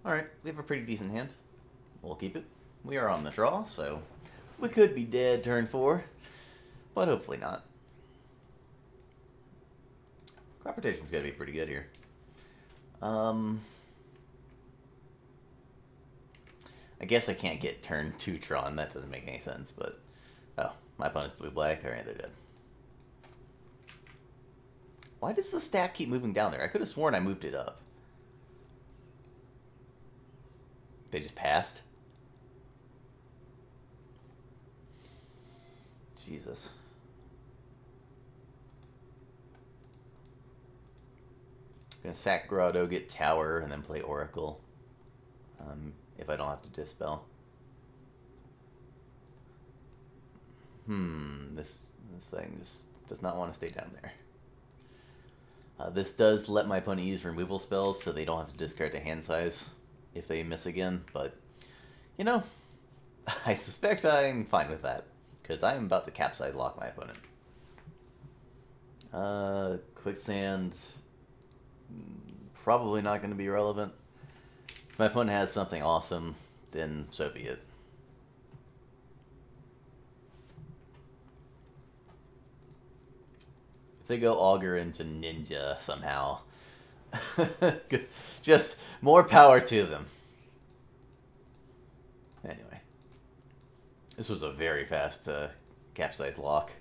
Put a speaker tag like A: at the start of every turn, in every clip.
A: Alright, we have a pretty decent hand. We'll keep it. We are on the draw, so we could be dead turn 4, but hopefully not. Crop rotation's gonna be pretty good here. I guess I can't get turn 2 Tron. That doesn't make any sense, but... Oh, my opponent's blue-black. Alright, they're dead. Why does the stack keep moving down there? I could have sworn I moved it up. They just passed? Jesus. Gonna sack Grotto, get Tower, and then play Oracle. If I don't have to Dispel. This thing just does not want to stay down there. This does let my opponent use removal spells, so they don't have to discard the hand size if they miss again, but, you know, I suspect I'm fine with that, because I am about to capsize lock my opponent. Quicksand, probably not going to be relevant. If my opponent has something awesome, then so be it. If they go Augur into Ninja somehow, just more power to them. Anyway, this was a very fast capsize lock.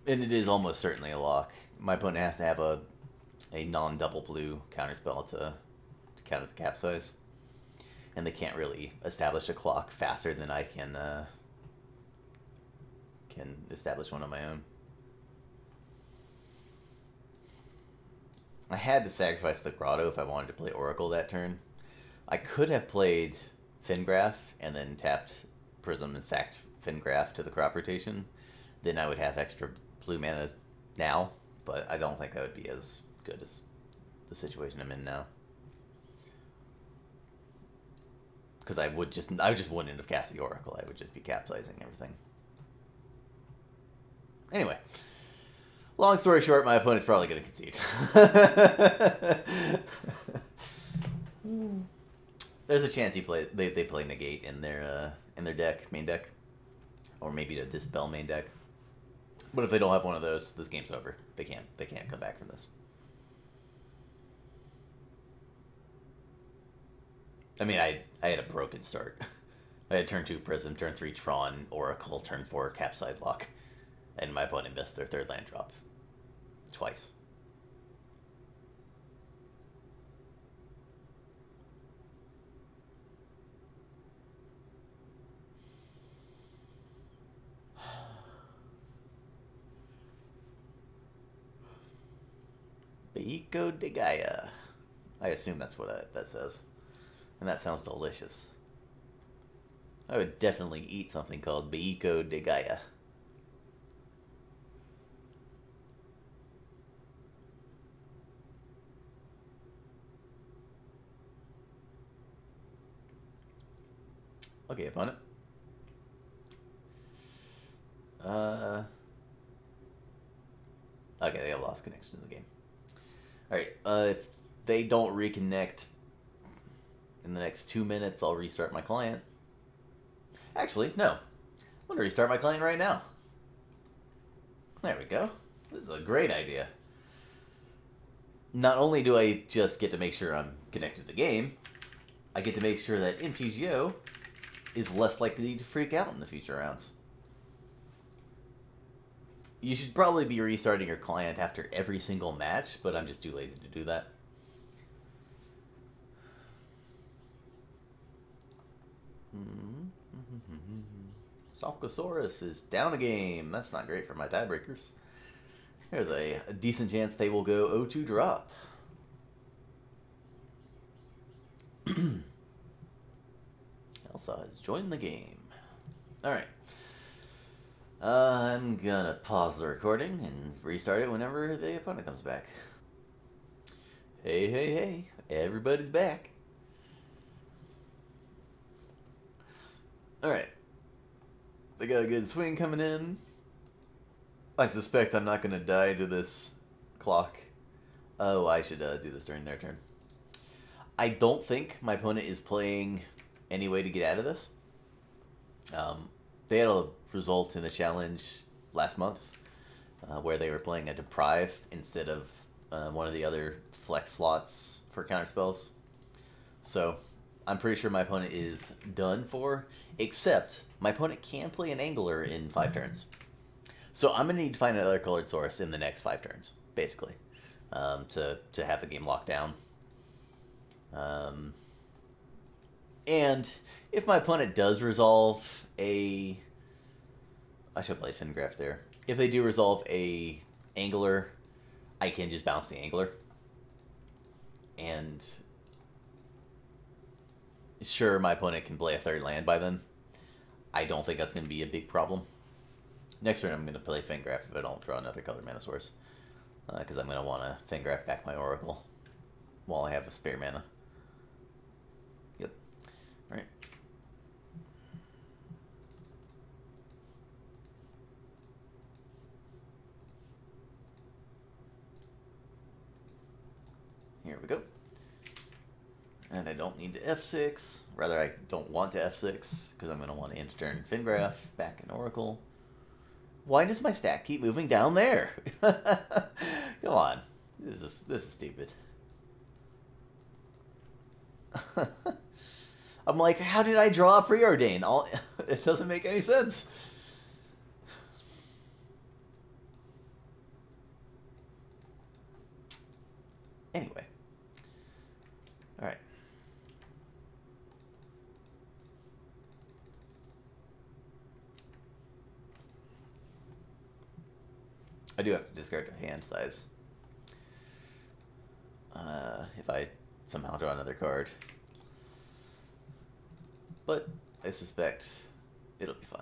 A: And it is almost certainly a lock. My opponent has to have a non-double blue counterspell to counter the capsize. And they can't really establish a clock faster than I can establish one on my own. I had to sacrifice the Grotto if I wanted to play Oracle that turn. I could have played Fingraph and then tapped Prism and sacked Fingraph to the crop rotation. Then I would have extra blue mana now, but I don't think that would be as good as the situation I'm in now. Because I just wouldn't have cast the Oracle. I would just be capsizing everything. Anyway. Long story short, my opponent's probably going to concede. There's a chance they play Negate in their deck, main deck, or maybe to Dispel main deck. But if they don't have one of those, this game's over. They can't come back from this. I mean, I had a broken start. I had turn 2 Prism, turn 3 Tron, Oracle, turn 4 Capsize Lock, and my opponent missed their 3rd land drop. Twice. Beiko de Gaia. I assume that's what that says. And that sounds delicious. I would definitely eat something called Beiko de Gaia. Okay, opponent. Okay, they have lost connection to the game. Alright, if they don't reconnect in the next 2 minutes, I'll restart my client. Actually, no. I'm going to restart my client right now. There we go. This is a great idea. Not only do I just get to make sure I'm connected to the game, I get to make sure that MTGO is less likely to freak out in the future rounds. You should probably be restarting your client after every single match, but I'm just too lazy to do that. Sophosaurus is down a game. That's not great for my tiebreakers. There's a decent chance they will go 0-2 drop. Elsa has joined the game. Alright. I'm gonna pause the recording and restart it whenever the opponent comes back. Hey, hey, hey. Everybody's back. Alright. They got a good swing coming in. I suspect I'm not gonna die to this clock. Oh, I should do this during their turn. I don't think my opponent is playing any way to get out of this. They had a result in the challenge last month where they were playing a Deprive instead of one of the other flex slots for counterspells. So I'm pretty sure my opponent is done for, except my opponent can play an Angler in 5 turns. So I'm going to need to find another colored source in the next 5 turns, basically, to have the game locked down. And if my opponent does resolve a... I should play Fingraph there. If they do resolve a Angler, I can just bounce the Angler. And sure, my opponent can play a 3rd land by then. I don't think that's going to be a big problem. Next turn, I'm going to play Fingraph if I don't draw another colored mana source. Because I'm going to want to Fingraph back my Oracle while I have a spare mana. Yep. Alright. Here we go. And I don't need to F6. Rather, I don't want to F6 because I'm going to want to end turn Fingraph back in Oracle. Why does my stack keep moving down there? Come on. This is stupid. I'm like, how did I draw a Preordain? It doesn't make any sense. Anyway. Alright. I do have to discard a hand size. If I somehow draw another card. But I suspect it'll be fine.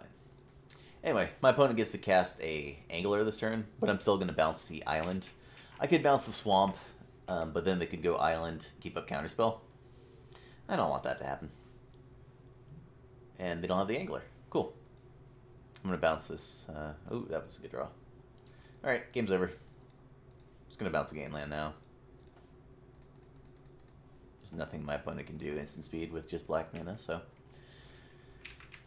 A: Anyway, my opponent gets to cast a Angler this turn, but I'm still going to bounce the island. I could bounce the swamp, but then they could go island, keep up counterspell. I don't want that to happen. And they don't have the Angler. Cool. I'm going to bounce this. Oh, that was a good draw. Alright, game's over. Just going to bounce a game land now. There's nothing my opponent can do instant speed with just black mana, so...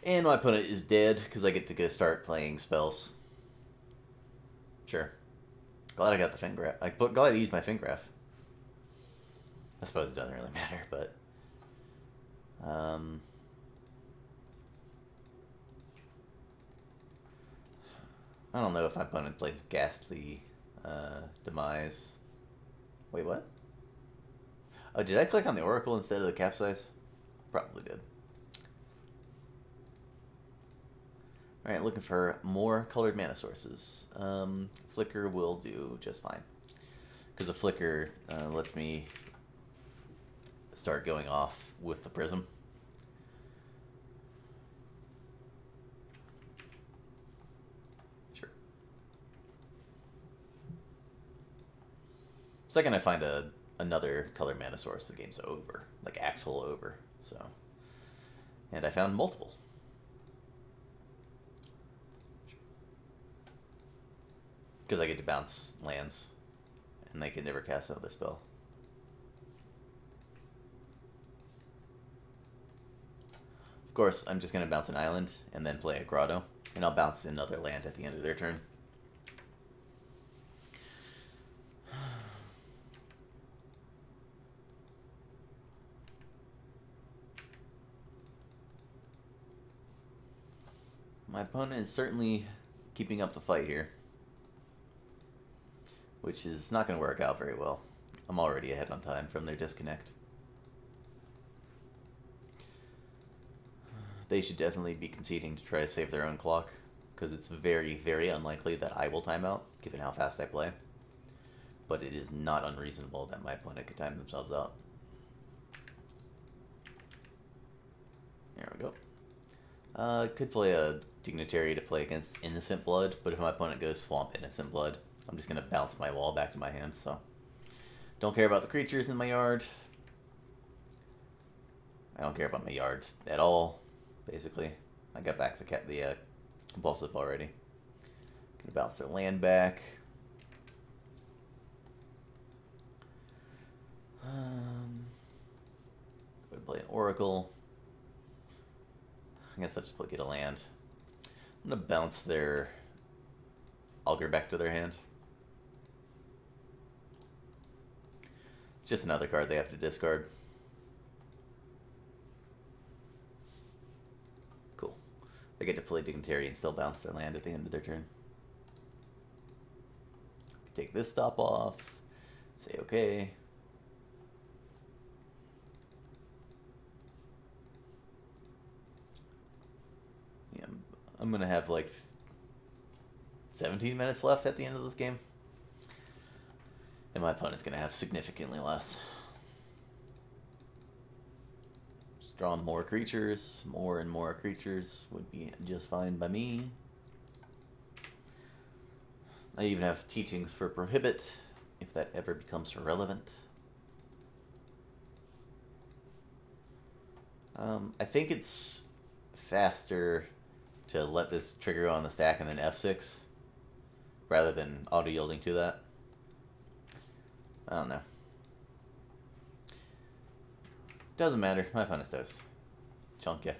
A: And my opponent is dead, because I get to go start playing spells. Sure. Glad I got the Fingraph. Glad I used my Fingraph. I suppose it doesn't really matter, but... I don't know if my opponent plays Ghastly Demise. Wait, what? Oh, did I click on the Oracle instead of the Capsize? Probably did. Alright, looking for more colored mana sources. Flicker will do just fine. Because a Flicker lets me start going off with the Prism. Sure. Second I find another colored mana source, the game's over. Like, actual over. So, and I found multiple. Because I get to bounce lands, and they can never cast another spell. Of course, I'm just going to bounce an island, and then play a Grotto, and I'll bounce another land at the end of their turn. My opponent is certainly keeping up the fight here, which is not going to work out very well. I'm already ahead on time from their disconnect. They should definitely be conceding to try to save their own clock, because it's very, very unlikely that I will time out, given how fast I play. But it is not unreasonable that my opponent could time themselves out. There we go. Could play a Dignitary to play against Innocent Blood, but if my opponent goes Swamp Innocent Blood, I'm just going to bounce my wall back to my hand, so... Don't care about the creatures in my yard. I don't care about my yard at all, basically. I got back the Compulsive already. Gonna bounce their land back. Oracle. I guess I'll just get a land. I'm going to bounce their Augur back to their hand. It's just another card they have to discard. Cool. They get to play Dignitary and still bounce their land at the end of their turn. Take this stop off. Say okay. Yeah, I'm going to have like 17 minutes left at the end of this game. And my opponent's going to have significantly less. Just draw more creatures. More and more creatures would be just fine by me. I even have teachings for Prohibit, if that ever becomes relevant. I think it's faster to let this trigger on the stack and then F6, rather than auto-yielding to that. I don't know. Doesn't matter. My opponent's toast. Chunk ya.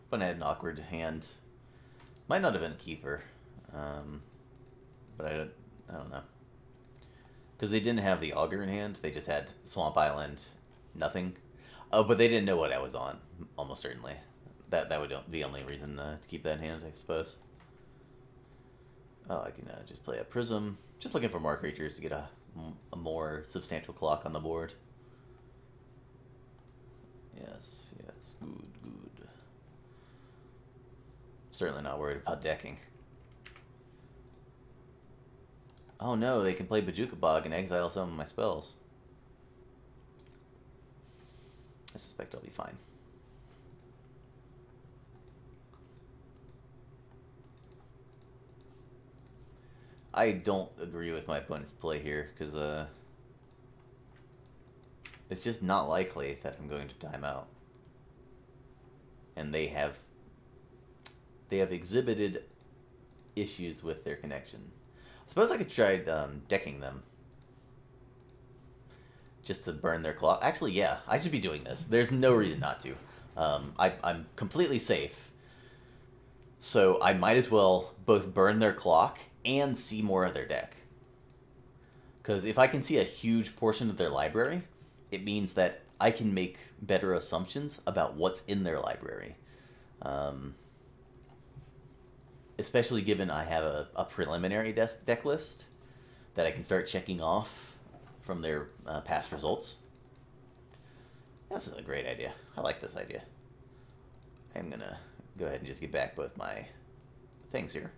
A: Opponent had an awkward hand. Might not have been a keeper. But I don't know. Because they didn't have the Augur in hand. They just had Swamp Island, nothing. Oh, but they didn't know what I was on, almost certainly. That would be the only reason to keep that in hand, I suppose. Oh, I can just play a Prism. Just looking for more creatures to get a more substantial clock on the board. Yes, yes, good, good. Certainly not worried about decking. Oh no, they can play Bojuka Bog and exile some of my spells. I suspect I'll be fine. I don't agree with my opponent's play here, because it's just not likely that I'm going to time out. And they have exhibited issues with their connection. I suppose I could try decking them. Just to burn their clock. Actually, yeah, I should be doing this. There's no reason not to. I'm completely safe. So I might as well both burn their clock and see more of their deck. Because if I can see a huge portion of their library, it means that I can make better assumptions about what's in their library. Especially given I have a preliminary deck list that I can start checking off from their past results. This is a great idea. I like this idea. I'm going to go ahead and just get back both my things here.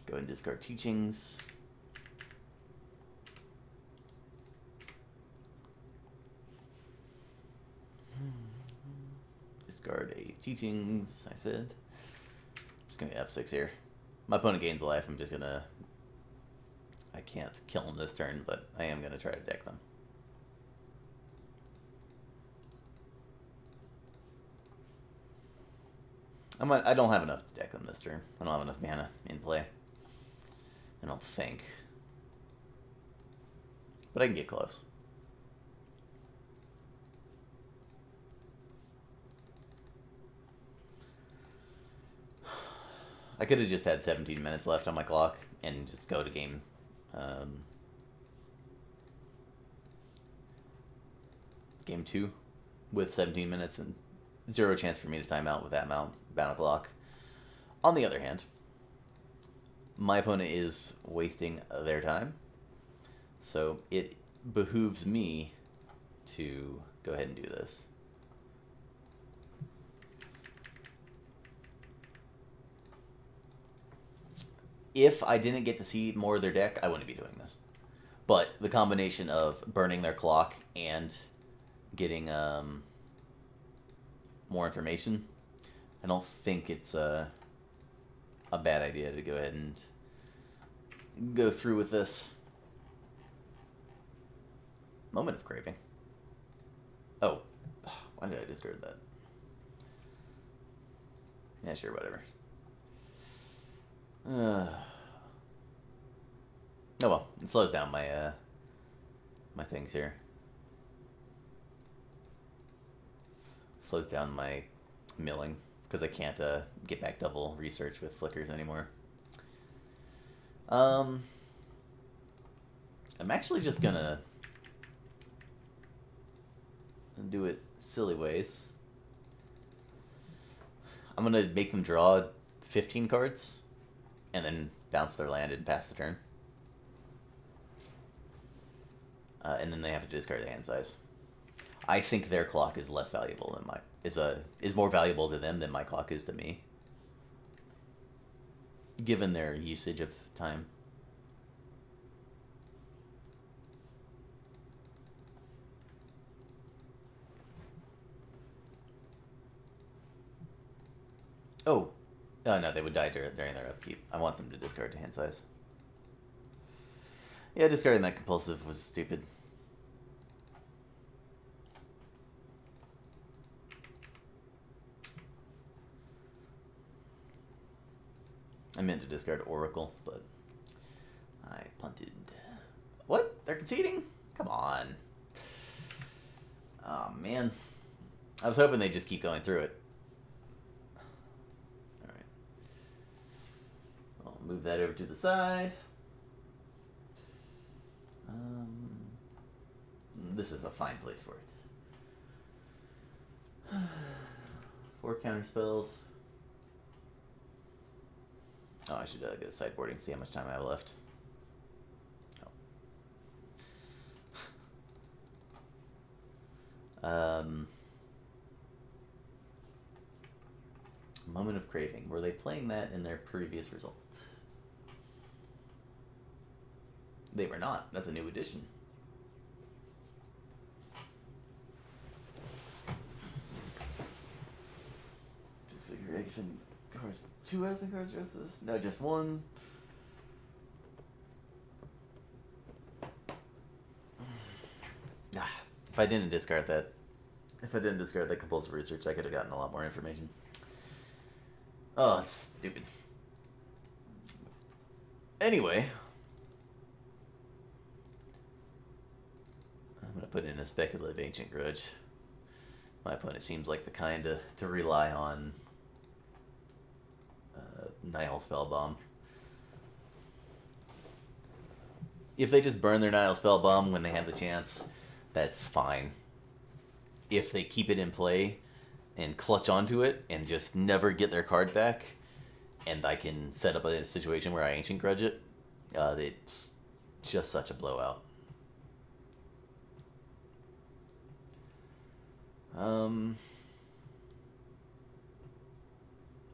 A: Go ahead and discard teachings. Discard a teachings, I said. Just gonna F6 here. My opponent gains life. I'm just gonna... I can't kill him this turn, but I am gonna try to deck them. I don't have enough to deck them this turn. I don't have enough mana in play. I don't think. But I can get close. I could have just had 17 minutes left on my clock and just go to game. Game 2 with 17 minutes and zero chance for me to time out with that amount of clock. On the other hand, my opponent is wasting their time, so it behooves me to go ahead and do this. If I didn't get to see more of their deck, I wouldn't be doing this. But the combination of burning their clock and getting more information, I don't think it's a bad idea to go ahead and go through with this. Moment of craving. Oh, why did I discard that? Yeah, sure, whatever. Oh well, it slows down my my things here. Slows down my milling because I can't get back double research with flickers anymore. I'm actually just gonna do it silly ways. I'm gonna make them draw 15 cards and then bounce their land and pass the turn. And then they have to discard the hand size. I think their clock is less valuable than is more valuable to them than my clock is to me, given their usage of time. Oh, no, they would die during their upkeep. I want them to discard to hand size. Yeah, discarding that compulsive was stupid. I meant to discard Oracle, but I punted. What? They're conceding? Come on. Oh, man. I was hoping they'd just keep going through it. Alright. I'll move that over to the side. This is a fine place for it. 4 counter spells. Oh, I should go to sideboarding, see how much time I have left. Oh. Moment of Craving. Were they playing that in their previous result? They were not. That's a new addition. Just figure Egfin cards. 2 Egfin cards address this? No, just 1. If I didn't discard that compulsive research, I could have gotten a lot more information. Oh, that's stupid. Anyway, I'm going to put in a speculative Ancient Grudge. My opponent seems like the kind to rely on Nihil Spellbomb. If they just burn their Nihil Spellbomb when they have the chance, that's fine. If they keep it in play and clutch onto it and just never get their card back, and I can set up a situation where I Ancient Grudge it, it's just such a blowout.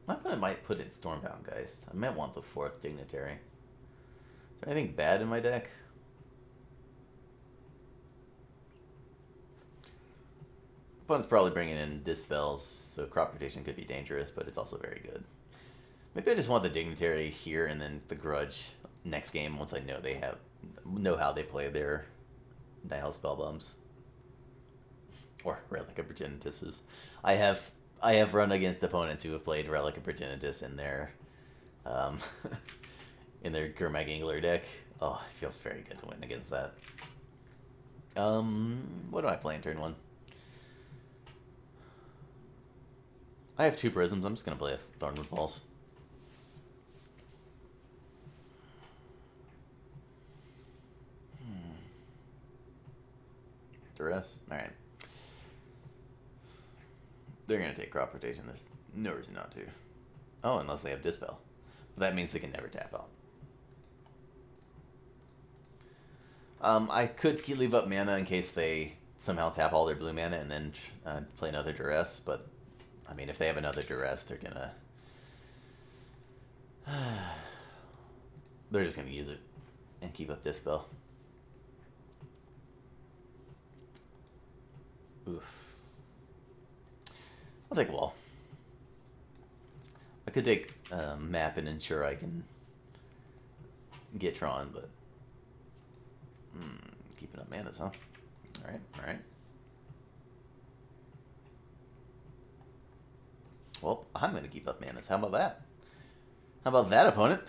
A: My opponent might put in Stormbound Geist. I might want the 4th Dignitary. Is there anything bad in my deck? Opponent's probably bringing in Dispels, so Crop Rotation could be dangerous, but it's also very good. Maybe I just want the Dignitary here and then the Grudge next game once I know how they play their Nihil Spellbombs. Or Relic of Progenitus's. I have run against opponents who have played Relic of Progenitus in their in their Gurmag Angler deck. Oh, it feels very good to win against that. What do I play in turn 1? I have 2 Prisms. I'm just going to play a Thornwood Falls. Duress? Alright. They're going to take Crop Rotation. There's no reason not to. Oh, unless they have Dispel. But that means they can never tap out. I could leave up mana in case they somehow tap all their blue mana and then play another Duress, but I mean, if they have another Duress, they're gonna... they're just gonna use it and keep up Dispel. Oof. I'll take a wall. I could take map and ensure I can get Tron, but keeping up manas, huh? All right. Well, I'm going to keep up manas. How about that? How about that, opponent?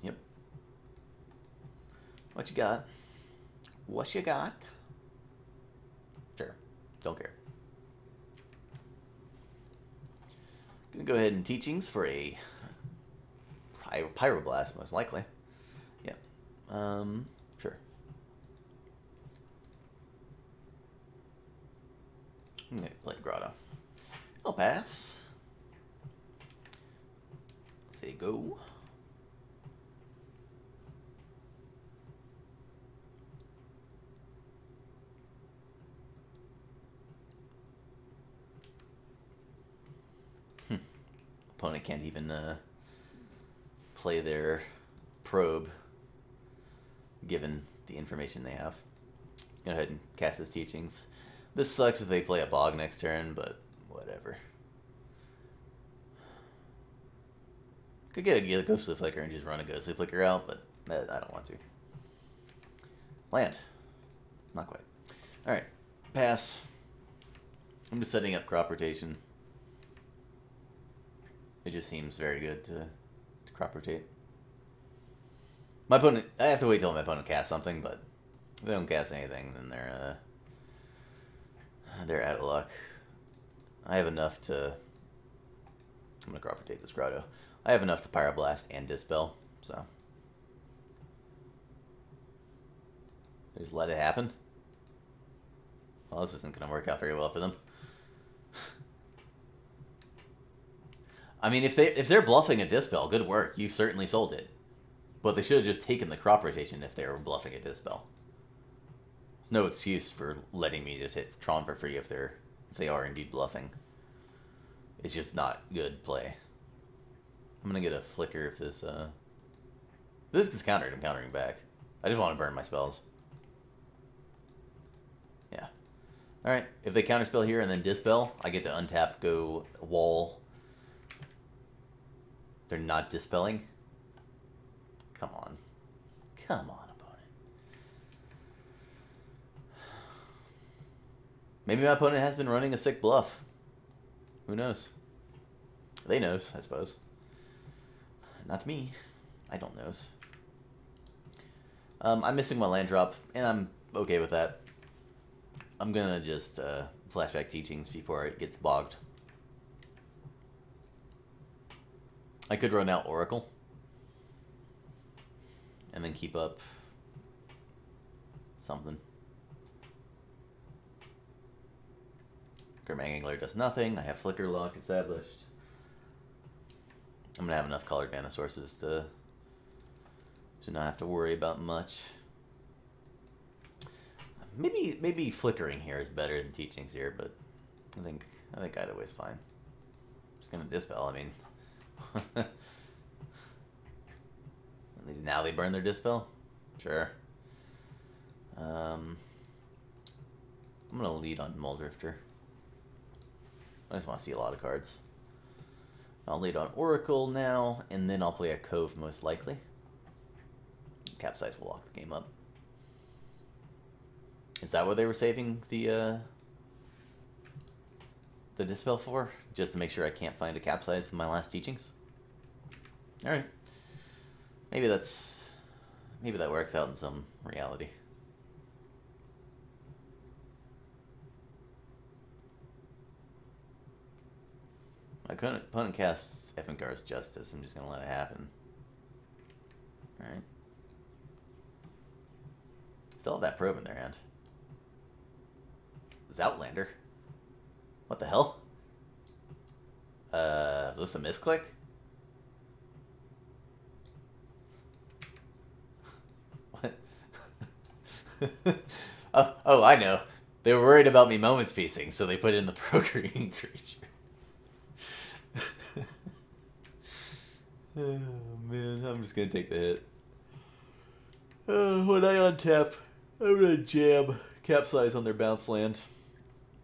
A: Yep. What you got? What you got? Sure. Don't care. Gonna go ahead and teachings for a pyroblast, most likely. Yep. Sure. I'm gonna play Grotto. I'll pass. Say go. Opponent can't even play their probe, given the information they have. Go ahead and cast his teachings. This sucks if they play a bog next turn, but whatever. Could get a Ghostly Flicker and just run a Ghostly Flicker out, but I don't want to. Land. Not quite. Alright. Pass. I'm just setting up crop rotation. It just seems very good to crop rotate. My opponent, I have to wait till my opponent casts something, but if they don't cast anything, then they're out of luck. I have enough to... I'm going to crop rotate this Grotto. I have enough to Pyroblast and Dispel, so... Just let it happen. Well, this isn't going to work out very well for them. I mean, if they're bluffing a Dispel, good work. You've certainly sold it. But they should have just taken the crop rotation if they were bluffing a Dispel. There's no excuse for letting me just hit Tron for free if they are indeed bluffing. It's just not good play. I'm gonna get a flicker if this this gets countered. I'm countering back. I just want to burn my spells. Yeah. All right. If they counterspell here and then Dispel, I get to untap, go wall. They're not dispelling? Come on. Come on, opponent. Maybe my opponent has been running a sick bluff. Who knows? They knows, I suppose. Not me. I don't knows. I'm missing my land drop, and I'm okay with that. I'm gonna just flashback teachings before it gets bogged. I could run out Oracle and then keep up something. Grimang Angler does nothing. I have Flicker Lock established. I'm gonna have enough colored mana sources to not have to worry about much. Maybe flickering here is better than teachings here, but I think either way is fine. Just gonna Dispel. I mean. Now they burn their Dispel? Sure. I'm going to lead on Muldrifter. I just want to see a lot of cards. I'll lead on Oracle now, and then I'll play a Cove most likely. Capsize will lock the game up. Is that what they were saving the Dispel for? Just to make sure I can't find a Capsize in my last teachings? Alright. Maybe that works out in some reality. My opponent casts Effingar's Justice. I'm just going to let it happen. Alright. Still have that probe in their hand. Zoutlander? What the hell? Was this a misclick? What? oh, I know. They were worried about me moments piecing, so they put in the procreating creature. Oh man, I'm just gonna take the hit. When I untap, I'm gonna jam Capsize on their bounce land.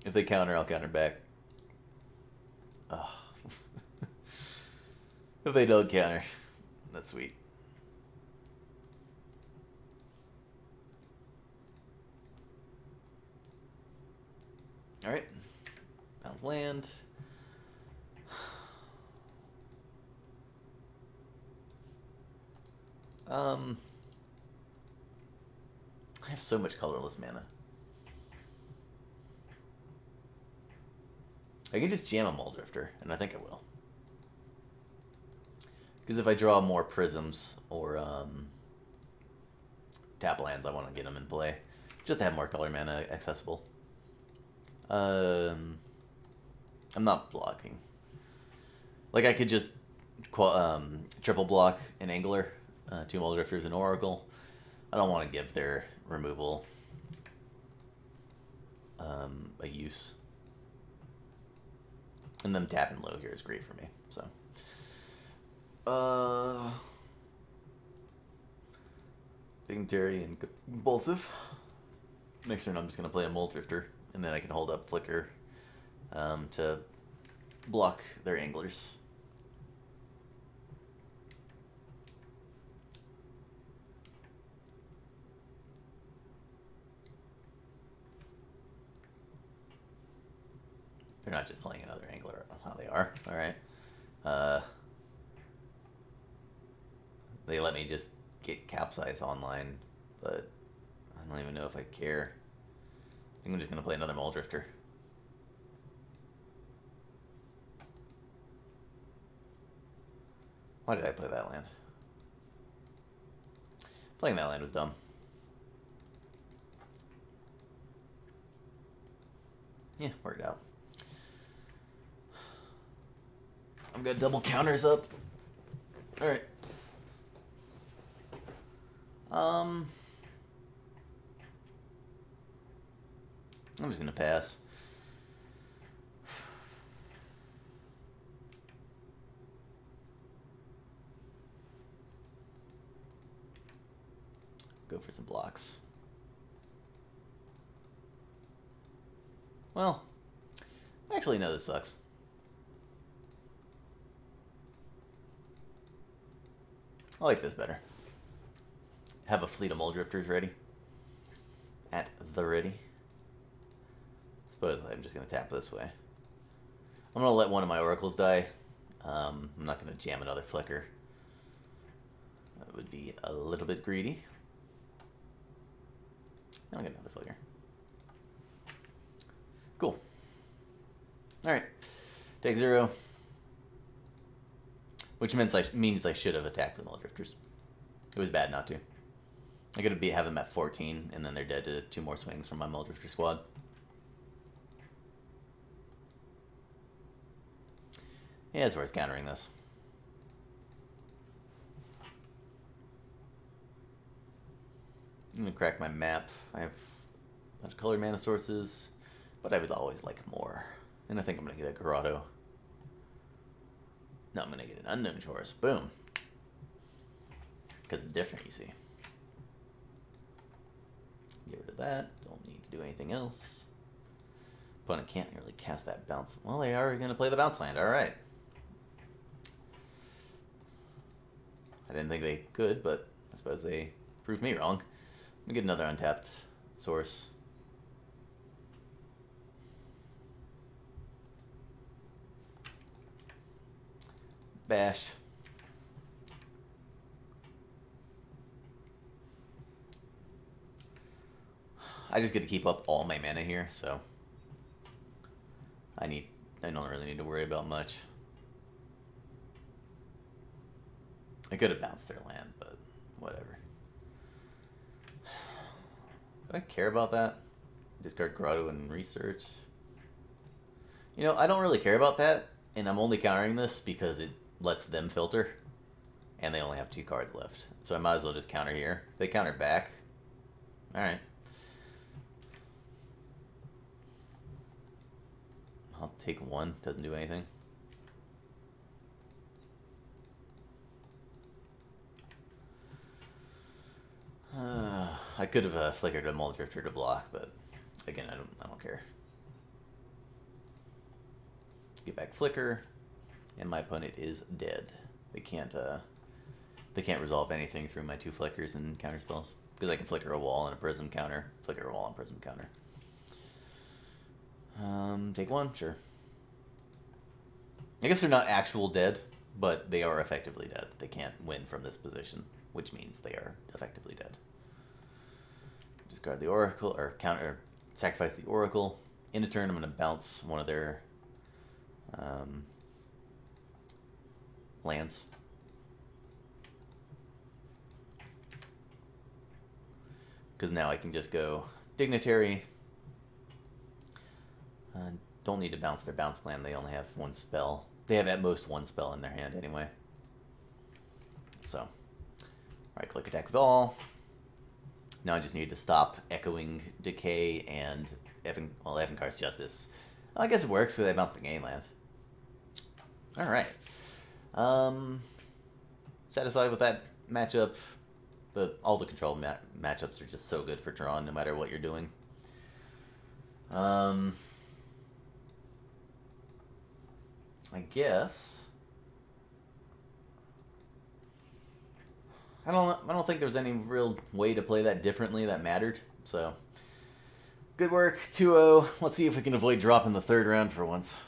A: If they counter, I'll counter back. Oh. If they don't counter, that's sweet. Bounce land. I have so much colorless mana. I can just jam a Muldrifter, and I think I will. Because if I draw more prisms or tap lands, I want to get them in play. Just to have more color mana accessible. I'm not blocking. Like, I could just triple block an Angler, 2 Muldrifters, and Oracle. I don't want to give their removal a use. And them tapping low here is great for me, so. Dignitary and Compulsive. Next turn I'm just going to play a Muldrifter, and then I can hold up Flicker to block their Anglers. They're not just playing another Angler. Oh, they are. All right. They let me just get Capsize online, but I don't even know if I care. I think I'm just going to play another Muldrifter. Why did I play that land? Playing that land was dumb. Yeah, worked out. I've got double counters up. Alright. I'm just gonna pass. Go for some blocks. Well, actually, no, this sucks. I like this better. Have a fleet of Muldrifters ready. At the ready. Suppose I'm just going to tap this way. I'm going to let one of my Oracles die. I'm not going to jam another Flicker. That would be a little bit greedy. I'll get another Flicker. Cool. Alright. Take 0. Which means I should have attacked with Muldrifters. It was bad not to. I could have them at 14, and then they're dead to 2 more swings from my Muldrifter squad. Yeah, it's worth countering this. I'm going to crack my map. I have a bunch of colored mana sources, but I would always like more. And I think I'm going to get a Grotto. No, I'm going to get an Unknown Chorus. Boom. Because it's different, you see. Get rid of that. Don't need to do anything else. Opponent can't really cast that bounce. Well, they are going to play the bounce land. All right. I didn't think they could, but I suppose they proved me wrong. Let me get another untapped source. Bash. I just get to keep up all my mana here, so I don't really need to worry about much. I could have bounced their land, but whatever. Do I care about that? Discard Grotto and research. You know, I don't really care about that, and I'm only countering this because it lets them filter, and they only have 2 cards left. So I might as well just counter here. They counter back. Alright. I'll take 1. Doesn't do anything. I could have flickered a Muldrifter to block, but again, I don't care. Get back Flicker, and my opponent is dead. They can't resolve anything through my 2 Flickers and counter spells, because I can flicker a wall and a prism counter, flicker a wall and prism counter. Take 1, sure. I guess they're not actual dead, but they are effectively dead. They can't win from this position, which means they are effectively dead. Discard the Oracle, or counter, sacrifice the Oracle. In a turn, I'm going to bounce one of their lands. Because now I can just go Dignitary. Don't need to bounce their bounce land. They only have one spell. They have at most one spell in their hand anyway. So, right-click attack with all. Now I just need to stop Echoing Decay and Evenkar's Justice. I guess it works because I bounced the game land. Alright. Satisfied with that matchup. But all the control matchups are just so good for Tron, no matter what you're doing. I guess I don't think there's any real way to play that differently that mattered. So good work, 2-0. Let's see if we can avoid dropping the third round for once.